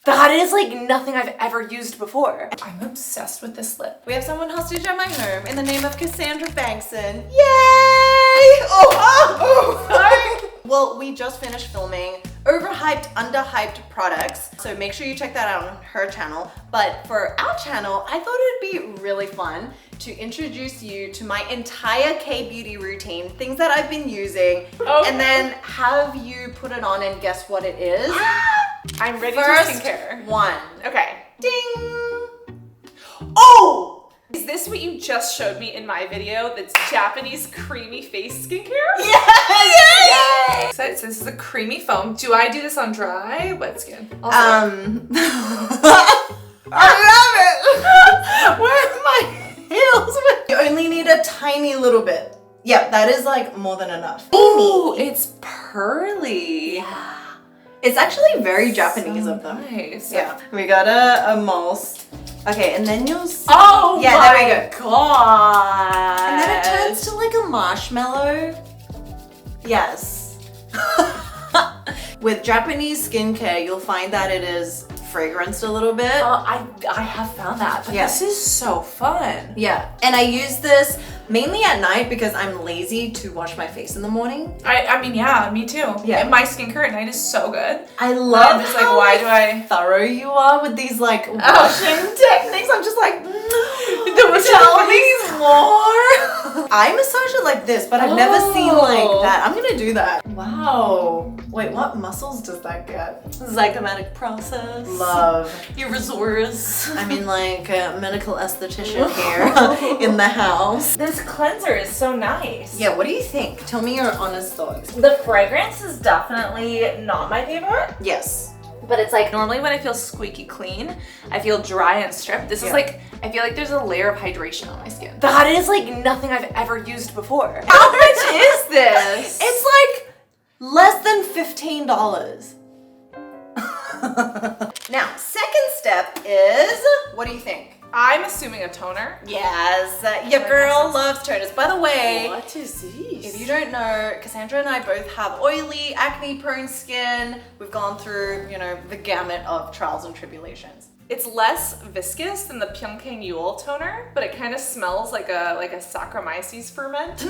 That is like nothing I've ever used before. I'm obsessed with this lip. We have someone hostage at my home in the name of Cassandra Bankson. Yay! Oh, sorry. Well, we just finished filming overhyped, underhyped products. So make sure you check that out on her channel. But for our channel, I thought it'd be really fun to introduce you to my entire K-beauty routine, things that I've been using, and then have you put it on and guess what it is. I'm ready First for skincare. one. Okay. Ding! Oh! Is this what you just showed me in my video? That's Japanese creamy face skincare? Yes! So this is a creamy foam. Do I do this on dry, wet skin? I love it! Where are my heels? You only need a tiny little bit. Yeah, that is like more than enough. Ooh, it's pearly. Yeah. It's actually very Japanese of them. Nice. Yeah. We got a mousse. Okay, and then you'll see. Oh yeah, my there we go. god. And then it turns to like a marshmallow. Yes. With Japanese skincare, you'll find that it is fragranced a little bit. I have found that, but Yeah. this is so fun. Yeah, and I use this mainly at night because I'm lazy to wash my face in the morning. I mean, yeah, me too. Yeah. And my skincare at night is so good. I love I'm just like, why do I? thorough you are with these like washing techniques. I'm just like, Tell me more. I massage it like this, but I've never seen like that. I'm gonna do that. Wow. Wait, what muscles does that get? Zygomatic process. Love. Your resource. I mean, like a medical esthetician here in the house. This cleanser is so nice. Yeah, what do you think? Tell me your honest thoughts. The fragrance is definitely not my favorite, Yes. but it's like Normally when I feel squeaky clean, I feel dry and stripped. This is Yeah. like, I feel like there's a layer of hydration on my skin. that is like nothing I've ever used before. How much is this? It's like less than $15. Now, second step is, what do you think? I'm assuming a toner. Yes, your girl loves toners. By the way, What is this? if you don't know, Cassandra and I both have oily, acne-prone skin. We've gone through, you know, the gamut of trials and tribulations. It's less viscous than the Pyeongchang Yule toner, but it kind of smells like a Saccharomyces ferment.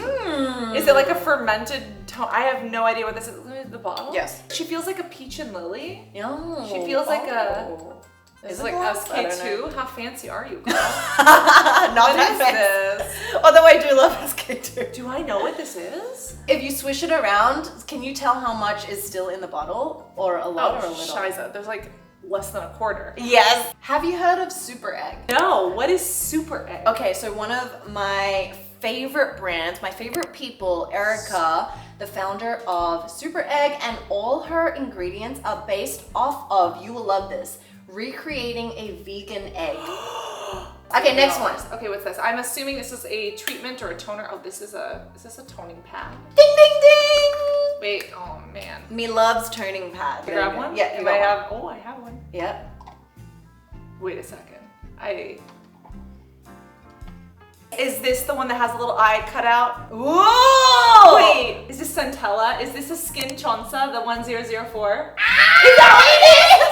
Is it like a fermented toner? I have no idea what this is. Look at the bottle. Yes. She feels like a peach and lily. Oh, She feels like a. Is It's it like gloss? I don't SK2. How fancy are you, girl? Not What is that this? fancy. Although I do love SK2. Do I know what this is? If you swish it around, can you tell how much is still in the bottle? Or a lot or a little? Shiza. There's like less than a quarter. Yes. Have you heard of Super Egg? No, what is Super Egg? Okay, so one of my favorite brands, my favorite people, Erica, the founder of Super Egg, and all her ingredients are based off of, you will love this, recreating a vegan egg. Okay, next one. Okay, what's this? I'm assuming this is a treatment or a toner. Oh, is this a toning pad? Ding, ding, ding! Wait, oh man. Me loves toning pad. You grab one? Yeah, you Do I got have, oh, I have one. one. Yep. Wait a second. Is this the one that has a little eye cut out? Whoa! Wait, is this Centella? Is this a Skin Chonsa, the 1004? Is that what it is?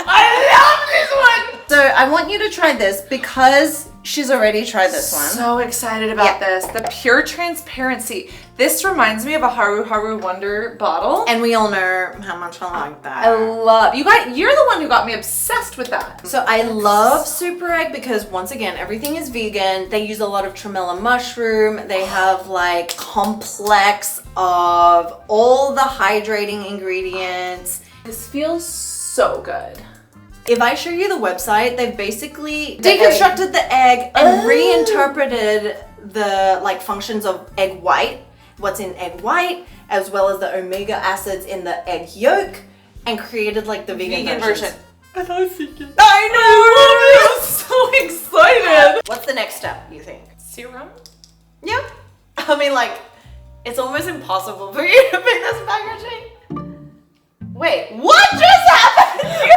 I love this one! So I want you to try this because she's already tried this one. So excited about this. The Pure Transparency. This reminds me of a Haru Haru Wonder bottle. And we all know how much I like that. I love, you're the one who got me obsessed with that. So I love Super Egg because once again, everything is vegan. They use a lot of tremella mushroom. They have like complex of all the hydrating ingredients. This feels so good. If I show you the website, they've basically deconstructed the egg and reinterpreted the like functions of egg white, what's in egg white, as well as the omega acids in the egg yolk, and created like the vegan version. I love vegan. I know! I'm so excited. What's the next step, you think? Serum? Yep. I mean, like, it's almost impossible for you to pick this packaging. Wait, what just happened? You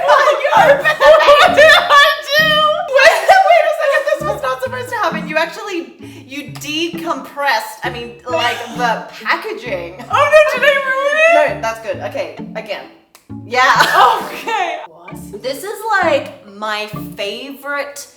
opened it. What did I do? Wait a second, this was not supposed to happen. You decompressed, I mean, like the packaging. Oh no, did I ruin it? No, that's good. Okay, again. Yeah. Okay. What? This is like my favorite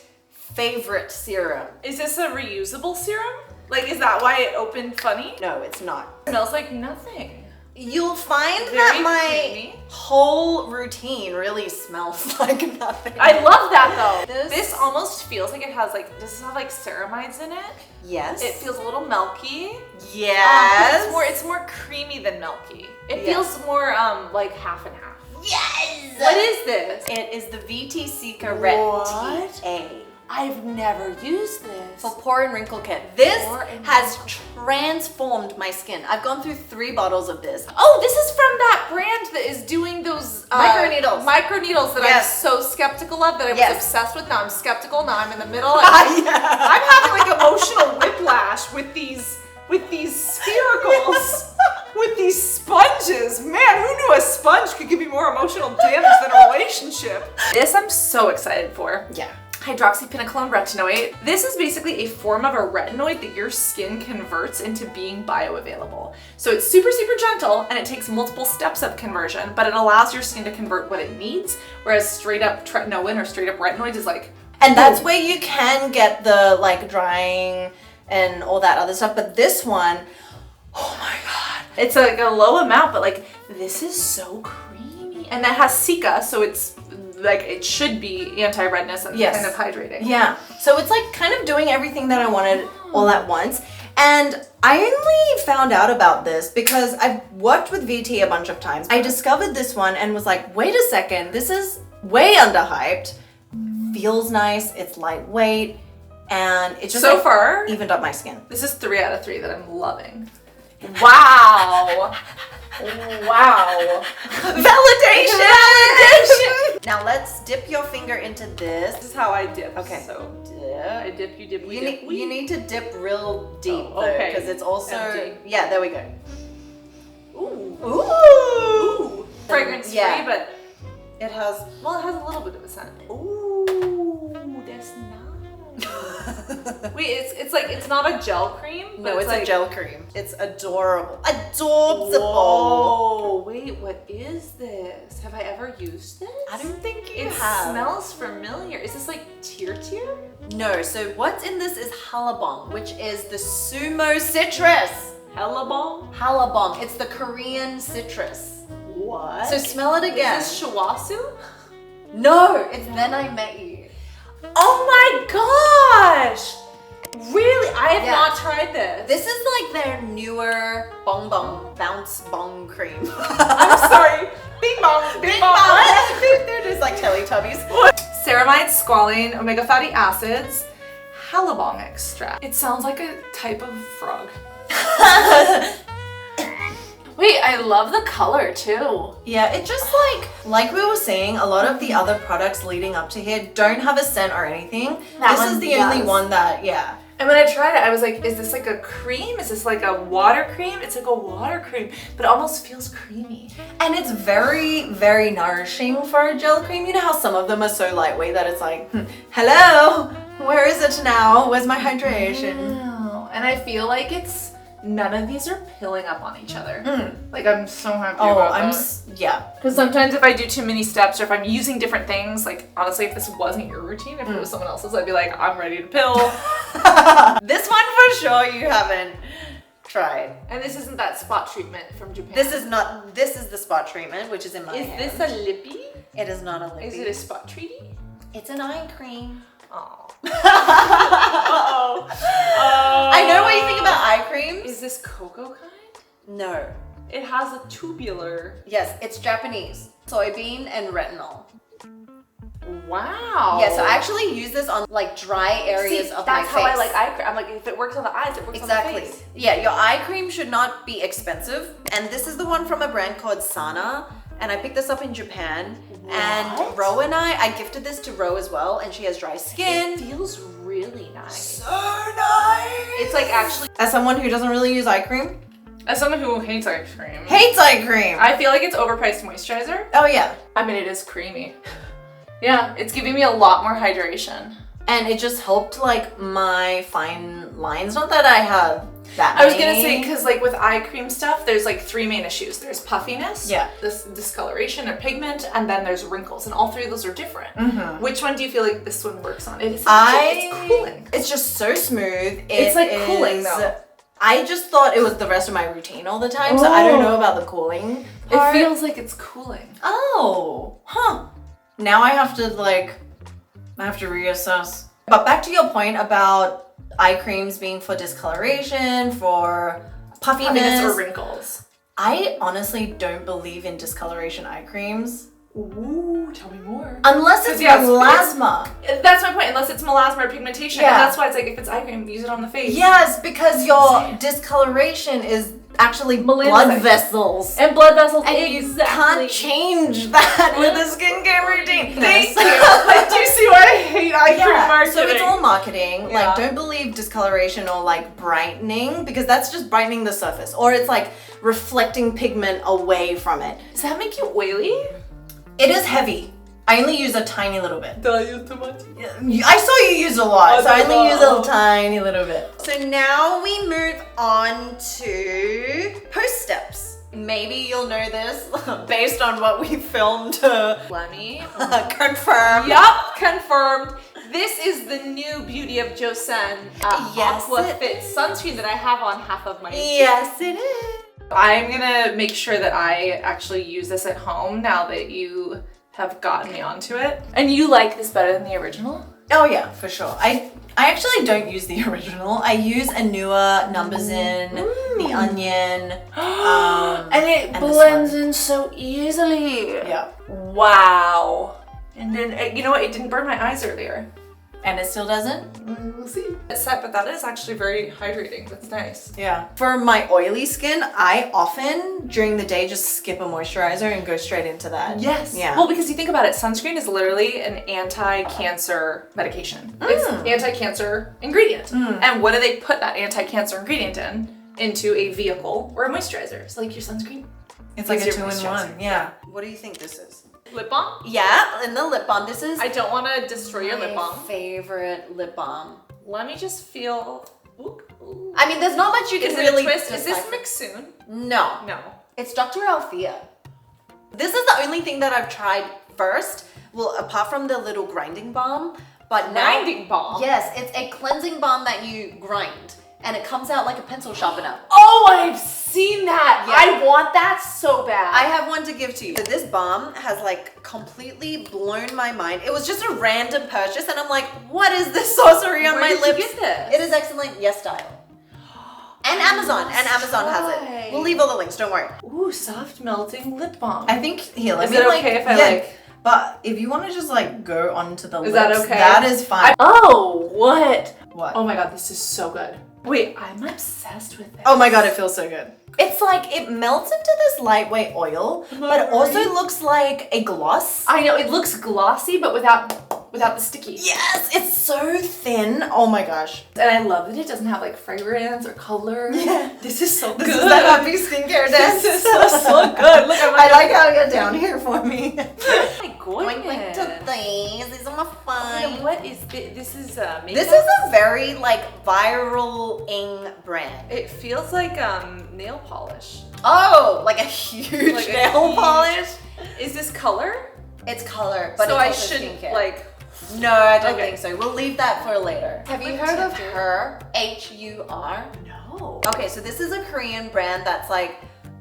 serum. Is this a reusable serum? Like, is that why it opened funny? No, it's not. It smells like nothing. You'll find Very that my creamy. whole routine really smells like nothing. I love that though. This- This almost feels like it has like, does this have like ceramides in it? Yes. It feels a little milky. Yes. It's more creamy than milky. It Yes. feels more like half and half. Yes. What is this? It is the VT Seeker Ret What? TA. I've never used this. For pore and wrinkle care. This Pore and has wrinkle. transformed my skin. I've gone through 3 bottles of this. Oh, this is from that brand that is doing those Microneedles. Microneedles that Yes. I'm so skeptical of, that I was Yes. obsessed with. Now I'm skeptical. Now I'm in the middle. Yeah. I'm having like emotional whiplash with these sphericals, with these sponges. Man, who knew a sponge could give you more emotional damage than a relationship? This I'm so excited for. Yeah. Hydroxypinocolone retinoate. This is basically a form of a retinoid that your skin converts into being bioavailable. So it's super, super gentle and it takes multiple steps of conversion, but it allows your skin to convert what it needs, whereas straight up tretinoin or straight up retinoids is like, And that's where you can get the like drying and all that other stuff. But this one, oh my God. it's like a low amount, but like this is so creamy. And that has Cica, so it's like it should be anti-redness and Yes. kind of hydrating. Yeah. So it's like kind of doing everything that I wanted all at once. And I only found out about this because I've worked with VT a bunch of times. I discovered this one and was like, wait a second, this is way underhyped. Feels nice, it's lightweight, and it just So like, far, evened up my skin. this is 3 out of 3 that I'm loving. Wow. Wow. Validation! Now let's dip your finger into this. This is how I dip. Okay. So Dip. I dip, you dip, we You dip. need, you need to dip real deep Oh, okay. because it's also Empty. yeah. There we go. Ooh. Ooh. Fragrance Yeah. free, but It has. well, it has a little bit of a scent. Ooh. That's nice. Wait, it's like it's not a gel cream. But No, it's like, a gel cream. It's adorable. Adorable. Whoa, wait, what is this? Have I ever used this? I don't think you It have. smells familiar. Is this like tier? No. So what's in this is halabong, which is the sumo citrus. Hellebomb? Halabong. It's the Korean citrus. What? So smell it again. Is this shawasu? No, it's Then I Met You. Oh my gosh! Really? I have Yeah. not tried this. This is like their newer bong bong bounce bong cream. I'm sorry. Bing bong. Bing bong. What? They're just like Teletubbies. Ceramide, squalene, omega fatty acids, halabong extract. It sounds like a type of frog. Wait, I love the color too. Yeah, it just like we were saying, a lot of the other products leading up to here don't have a scent or anything. That This one is the only does. one that, yeah. And when I tried it, I was like, is this like a cream? Is this like a water cream? It's like a water cream, but it almost feels creamy. And it's very, very nourishing for a gel cream. You know how some of them are so lightweight that it's like, hello, where is it now? Where's my hydration? Oh, and I feel like none of these are pilling up on each other. Like I'm so happy Oh, about that. yeah. Because sometimes if I do too many steps or if I'm using different things, like honestly, if this wasn't your routine, if it was someone else's, I'd be like, I'm ready to pill. This one for sure you haven't tried. And this isn't that spot treatment from Japan. This is the spot treatment, which is in my Is hand. this a lippy? It is not a lippy. Is it a spot treaty? It's an eye cream. Oh. I know what you think about eye creams. Is this cocoa kind? No. It has a tubular. Yes, it's Japanese. Soybean and retinol. Wow. Yeah, so I actually use this on like dry areas of my face. That's how I like eye cream. I'm like, if it works on the eyes, it works on the Exactly. face. Yeah, your eye cream should not be expensive. And this is the one from a brand called Sana. And I picked this up in Japan. What? And Ro and I gifted this to Ro as well. And she has dry skin. It feels really nice. So nice. It's like actually, As someone who doesn't really use eye cream, as someone who hates eye cream, hates eye cream. I feel like it's overpriced moisturizer. Oh yeah. I mean, it is creamy. Yeah, it's giving me a lot more hydration. And it just helped like my fine lines. Not that I have that I was gonna many. say, because like with eye cream stuff, there's like 3 main issues. There's puffiness, Yeah. this discoloration or pigment, and then there's wrinkles, and all 3 of those are different. Mhm. Which one do you feel like this one works on? It's cooling. It's just so smooth. It's like cooling though. I just thought it was the rest of my routine all the time, so I don't know about the cooling part. It feels like it's cooling. Oh, huh. Now I have to reassess. But back to your point about eye creams being for discoloration, for puffiness or wrinkles. I honestly don't believe in discoloration eye creams. Ooh, tell me more. Unless it's melasma. That's my point, unless it's melasma or pigmentation. Yeah. And that's why it's like, if it's eye cream, use it on the face. Yes, because your discoloration is actually blood vessels. And blood vessels, And you can't change that with a skincare routine. Thank you. Like, do you see why I hate eye cream marketing? So it's all marketing. Yeah. Like, don't believe discoloration or like brightening, because that's just brightening the surface. Or it's like reflecting pigment away from it. Does that make you oily? It is heavy. I only use a tiny little bit. Did I use too much? I saw you use a lot, so I only use a tiny little bit. So now we move on to post steps. Maybe you'll know this based on what we filmed. Let me Confirm. Yup, confirmed. This is the new Beauty of Joseon Yes, Aqua it Fit sunscreen that I have on half of my Yes, it is. I'm gonna make sure that I actually use this at home now that you have gotten me onto it. And you like this better than the original? Oh yeah, for sure. I actually don't use the original. I use a newer Numbers In, the Onion, and it and blends in so easily. Yeah. Wow. And then, you know what? It didn't burn my eyes earlier. And it still doesn't? We'll see. It's set, but that is actually very hydrating. That's nice. Yeah. For my oily skin, I often, during the day, just skip a moisturizer and go straight into that. Yes. Yeah. Well, because you think about it, sunscreen is literally an anti-cancer medication. It's an anti-cancer ingredient. And what do they put that anti-cancer ingredient in? Into a vehicle or a moisturizer. It's like your sunscreen. It's like a your 2-in-1. Yeah. What do you think this is? Lip balm? Yeah, in the lip balm. This is I don't want to destroy your lip balm. favorite lip balm. Let me just feel. Ooh, ooh. I mean, there's not much you can Is really it a twist? Is this decipher. Mixsoon? No. No. It's Dr. Althea. This is the only thing that I've tried first. Well, apart from the little grinding balm, but now Grinding balm? Yes, it's a cleansing balm that you grind, and it comes out like a pencil sharpener. Oh, I've seen that. Yeah. I want that so bad. I have one to give to you. So this balm has like completely blown my mind. It was just a random purchase, and I'm like, what is this sorcery on Where my did you lips? get this? It is excellent. Yes Style. And Amazon. And Amazon has try. it. We'll leave all the links, don't worry. Ooh, soft melting lip balm. I think, here, let Is me it like, okay if I yeah, like? But if you want to just like go onto the Is lips, that okay? that is fine. Oh, what? What? Oh my god, this is so good. Wait, I'm obsessed with this. Oh my god, it feels so good. It's like, it melts into this lightweight oil, but it also looks like a gloss. I know, it looks glossy, but without the sticky. Yes, it's so thin. Oh my gosh. And I love that it doesn't have like fragrance or color. Yeah. This is so This good. is the happy skincare desk. This is so good. Look, I like how you're down here for me. Oh my Going goodness. to these are my fun. And what is this? This is makeup? This is a very like viral-ing brand. It feels like nail polish. Oh, like a huge Like a nail huge- polish. Is this color? It's color, but so it's I also shouldn't skincare. like. No, I don't Okay. think so. We'll leave that for later. Have you What heard of to do? Her? H-U-R? No. Okay, so this is a Korean brand that's like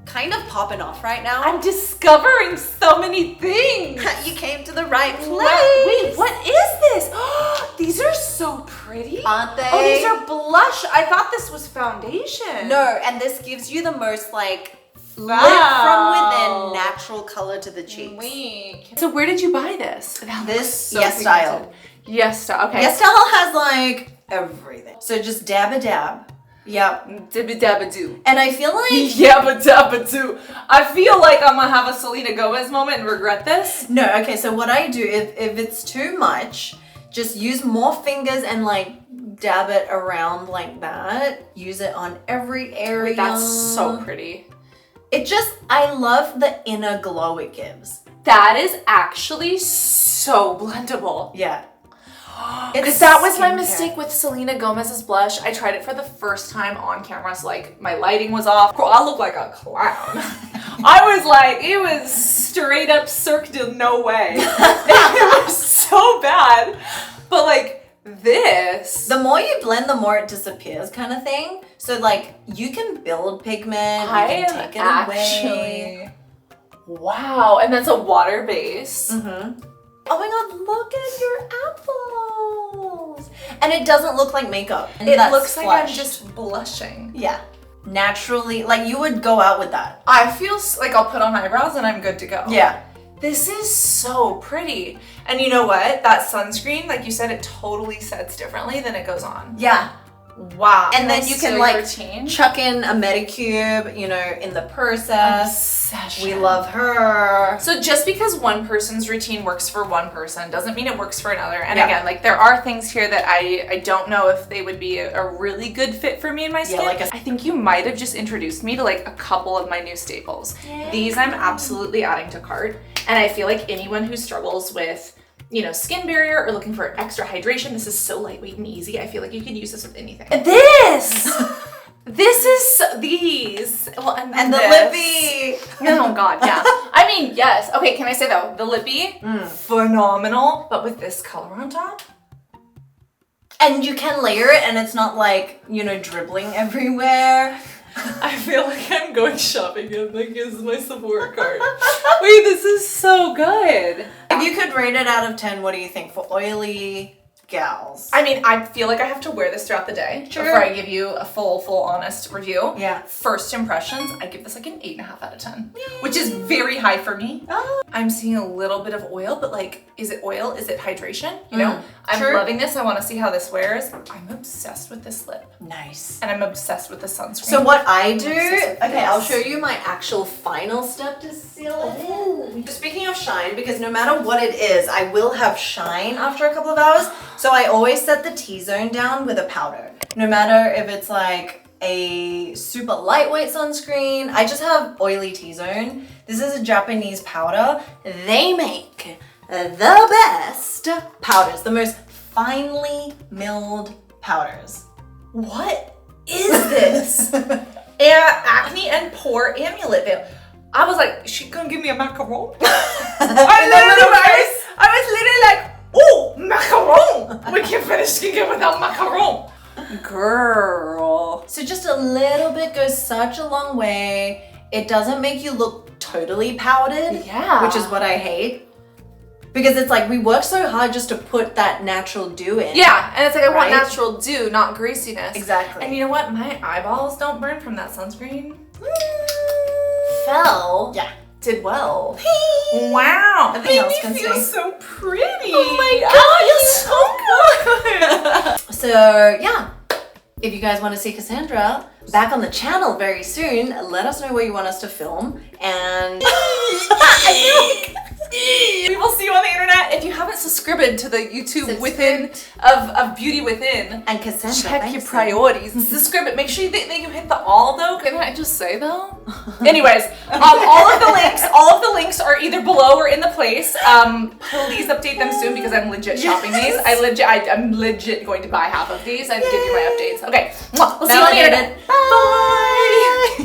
kind of popping off right now. I'm discovering so many things. You came to the right place. Wait, what is this? These are so pretty. Aren't they? Oh, these are blush. I thought this was foundation. No, and this gives you the most like lit Wow. from within natural color to the cheeks. Wait. So where did you buy this? That This looks so Yes Style. pigmented. Yes Style. Okay. Yes Style has like everything. So just dab a dab. Yep. Dibba dabba doo. And I feel like Yabba dabba doo. I feel like I'm gonna have a Selena Gomez moment and regret this. no, okay, so what I do, if it's too much, just use more fingers and like dab it around like that. Use it on every area. That's so pretty. It just, I love the inner glow it gives. That is actually so blendable. Yeah. Because that was my mistake with Selena Gomez's blush. I tried it for the first time on camera, so like my lighting was off. Girl, I look like a clown. I was like, it was straight up Cirque du No Way. It was so bad. But like this. The more you blend, the more it disappears kind of thing. So like you can build pigment, you can take it away. Wow, and that's a water base. Mm-hmm. Oh my god, look at your apples. And it doesn't look like makeup. It looks like I'm just blushing. Yeah. Naturally, like you would go out with that. I feel like I'll put on eyebrows and I'm good to go. Yeah. This is so pretty. And you know what? That sunscreen, like you said, it totally sets differently than it goes on. Yeah. Wow. And then you can like chuck in a Medicube, you know, in the process. Obsession. We love her. So just because one person's routine works for one person doesn't mean it works for another. And again, like there are things here that I don't know if they would be a really good fit for me and my skin. Yeah, I think you might have just introduced me to like a couple of my new staples. Yay. These I'm absolutely adding to cart. And I feel like anyone who struggles with, you know, skin barrier or looking for extra hydration, this is so lightweight and easy. I feel like you could use this with anything. This! This is these. Well, and the lippy. Oh god, yeah. I mean, yes. Okay, can I say though, the lippy, phenomenal, but with this color on top. And you can layer it and it's not like, you know, dribbling everywhere. I feel like I'm going shopping and like, this is my Sephora card. Wait, this is so good. If you could rate it out of 10, what do you think for oily gals? I mean, I feel like I have to wear this throughout the day before I give you a full honest review. Yeah. First impressions, I give this like an 8.5 out of 10, which is very high for me. Oh. I'm seeing a little bit of oil, but like, is it oil? Is it hydration? You know, I'm True. loving this. I want to see how this wears. I'm obsessed with this lip. Nice. And I'm obsessed with the sunscreen. So what I do, Obsessed with okay, I'll this. show you my actual final step to seal it in. Speaking of shine, because no matter what it is, I will have shine after a couple of hours. So I always set the T-zone down with a powder. No matter if it's like a super lightweight sunscreen, I just have oily T-zone. This is a Japanese powder. They make the best powders, the most finely milled powders. What is this? Acne and pore amulet veil. I was like, she gonna give me a macaron? I was literally like, oh, macaron! We can't finish skincare without macaron. Girl. So just a little bit goes such a long way. It doesn't make you look totally powdered, Yeah. which is what I hate. Because it's like we work so hard just to put that natural dew in. Yeah, and it's like I want Right? natural dew, not greasiness. Exactly. And you know what? My eyeballs don't burn from that sunscreen. Fell. Yeah. Did well. Wow. Nothing else can Made me feel stay. so pretty. Oh my I feel so good. So yeah, if you guys want to see Cassandra back on the channel very soon, let us know where you want us to film. And We will see you on the internet. If you haven't subscribed to the YouTube within of Beauty Within, and Cassandra check your Bankson. priorities and subscribe. Make sure that you hit the all though. Can I just say though? Anyways, all of the links are either below or in the place. Please update them soon because I'm legit shopping these. I'm legit going to buy half of these and give you my updates. Okay, we'll see you on the internet. Bye.